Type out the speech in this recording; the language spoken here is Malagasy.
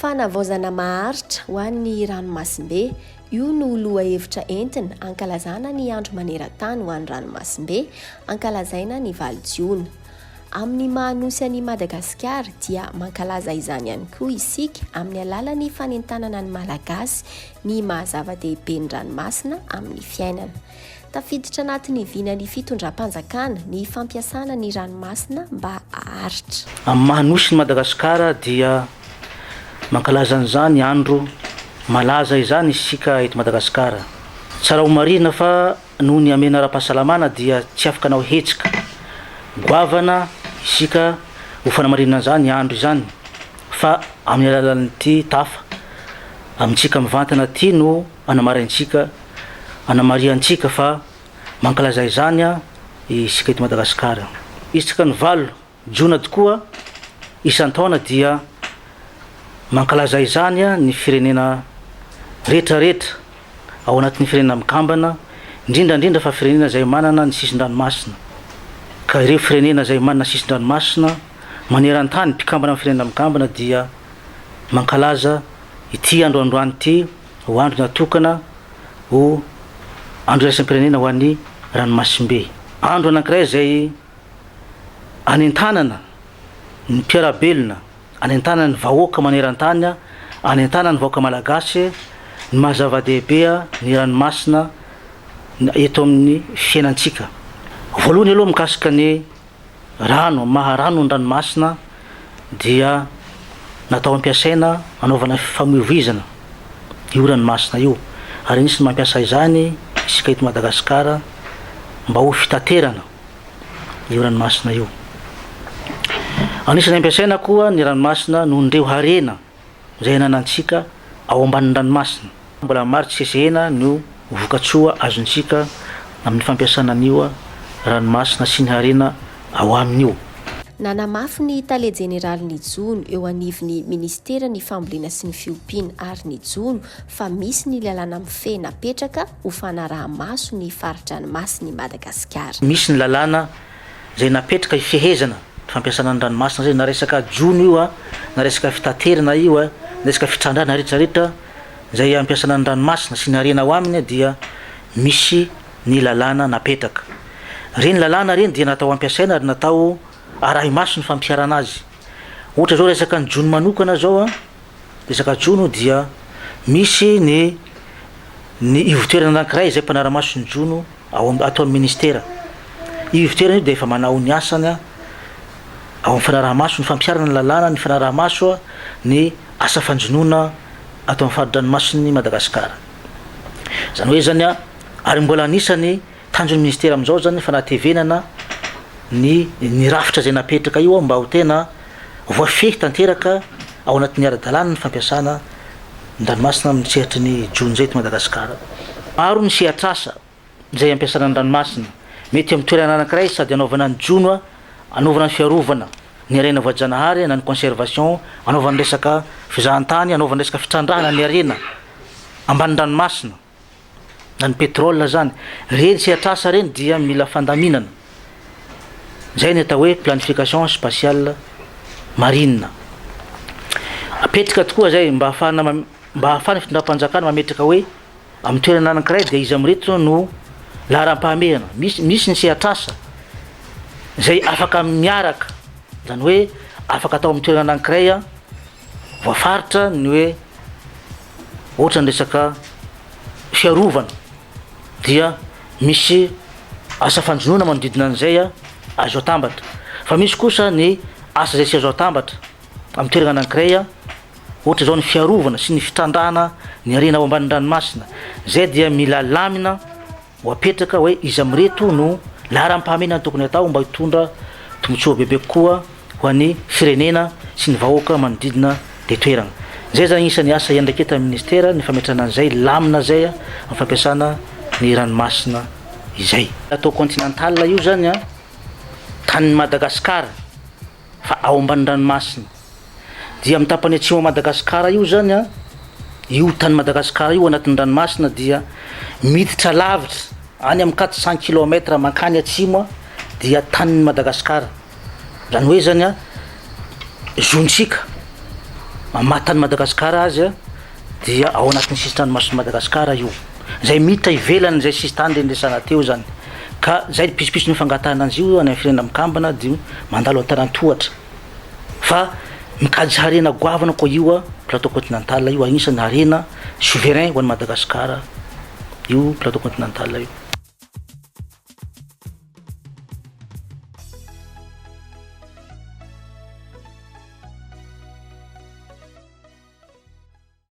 fanavaozana maharitra ho an'ny ranomasimbe. Io no loha hevitra entina ankalazana ny andro maneran-tany ho an'ny ranomasimbe, ankalazaina ny valo jiona. Amin'ny mahanosy an'i Madagasikara dia mankalaza izany ihany koa isika amin'ny alalan'ny fanentanana ny malagasy ny mahazava-dehibe ny ranomasina amin'ny fiainana. Tafiditra anatin'ny vinany fitondram-panjakana ny fampiasana ny ranomasina mba haharitra. Amin'ny mahanosy ny Madagasikara dia mankalaza an'izany andro malaza izany isika eto Madagasikara. Tsara ho marina fa noho ny amena ara-pahasalamana dia tsy afaka anao hetsika goavana isika ho fanamarinana zany andro izany, fa amin'ny alalan'ity tafa amintsika mivantana ty no anamariantsika fa mankalaza izany isika eto Madagasikara. Isika ny valo jiona tokoa isan-taona dia mankalaza izany ny firenena rehetrarehetra ao anatin'ny firenena mikambana, indrindrandrindra fa firenena izay manana ny sisin-dranomasina. Ka ireo firenena izay manana sisin-dranomasina maneran-tany mpikambana amin'ny firenena mikambana dia mankalaza ity androandroany ity ho andro natokana ho andro iraisam-pirenena ho an'ny ranomasimbe. Andro anankiray izay anentanana ny mpiarabelona, anentanana ny vahoaka maneran-tany, anentanana ny vahoaka malagasy ny mahazava-dehibe ny ranomasina eto amin'ny fiainantsika. Voalohany aloha mikasika ny rano, maharano ny ranomasina dia natao ampiasaina anaovana famoivoizana io ranomasina io, ary nisy mampiasa izany isika eto Madagasikara mba ho fitaterana io ranomasina io. Anisany ampiasaina koa ny ranomasina noho nyreo harena izay ananantsika ao ambanin'ny ranomasina. Mbola maro tsy sesehena no vokatsoa azontsika amin'ny fampiasana an'io ranomasina sy ny harena ao amin'io. Nanamafy ny tale jeneraly Nijoro eo anivon'ny ministera ny fambolena sy ny fiompiana ary Nijoro fa misy ny lalàna mifehy napetraka ho fanaraha-maso ny faritra-ranomasin'i Madagasikara. Misy ny lalàna izay napetraka ifehezana fampiasana ny ranomasina zay, na resaka jono io na resaka fitaterana io na resaka fitrandrana rehetrarehetra izay ampiasana ny ranomasina sy ny harena ao aminy dia misy ny lalàna napetraka. Reny lalàna reny dia natao ampiasaina ary natao arahy maso ny fampiarana azy. Ohatra zao resaka ny jono manokana zao resaka jono dia misy ny ivon-toerana anankiray izay mpanara-maso ny jono atao amin'ny ministera. Io ivon-toerana io dia efa manao ny asany ao amin'ny fanaraha-maso, ny fampiarana ny lalàna, ny fanaraha-maso ny asa fanjonoana atao amin'ny faritra-dranomasiny Madagasikara. Zany hoe zany ary mbola anisany tanjon'ny ministera amin'izao zany fanatevenana ny rafitra izay napetraka io mba ho tena voafehy tanteraka ao anatin'ny ara-dalàna ny fampiasana ny ranomasina amin'ny sehatry ny jono zay eto Madagasikara. Maro ny sehatr'asa izay ampiasana ny ranomasina, mety amin'ny toerana anankiray sady anaovana ny jono, anaovana ny fiarovana ny harena voajanahary na ny conservation, anaovana ny resaka fizahan-tany, anaovana ny resaka fitrandrahana ny harena ambanin'ny ranomasina na ny pétrole zany. Reny sehatr'asa reny dia mila fandaminana. Zay ny atao hoe planification spatiale marine. Apetraka tokoa zay mba ahafahana fitondram-panjakana mametraka hoe amin'ny toerana anankiray dia izy amin'reto no laharam-pahamehana. Misy ny sehatr'asa zay afaka miaraka, zany hoe afaka atao amin'ny toerana anankiray voafaritra ny hoe ohatra ny resaka fiarovana dia misy asa fanjonoana manodidina an'izay azo atambatra. Fa misy kosa ny asa izay sy azo atambatra amin'ny toerana anankiray, ohatra zao ny fiarovana sy ny fitrandrahana ny harena ao ambanin'ny ranomasina. Zay dia mila lamina ho apetraka hoe izy amin'reto no laharam-pahamehana tokony atao mba hitondra tombotsoa bebe koa ho an'ny firenena sy ny vahoaka manodidina le toerana. Zay zany isan'ny asa iandraiketa amin'ny ministera ny fametrana an'izay lamina zay amin'ny fampiasana ny ranomasina izay. Atao continental io zany tanin'ny Madagasikara fa ao ambanin'ny ranomasina. Dia amin'ny tapany atsimo Madagasikara io zany io tany Madagasikara io anatin'ny ranomasina dia miditra lavitra any amin'ny 400 km mankany atsimo dia tanin'ny Madagasikara. Zany hoe zany zontsika mamatany Madagasikara azy a dia ao anatin'ny sisin-dranomasina Madagasikara io zay miditra ivelany zay sisitany rendresana teo zany ka zay pisopiso mifangatahana anzy io any amin'ny firenena mikambana de mandalo an-tarantohatra fa mikajy harena goavana koa io a plateau continental io agnisan'ny harena souverain ho an'ny Madagasikara io plateau continental io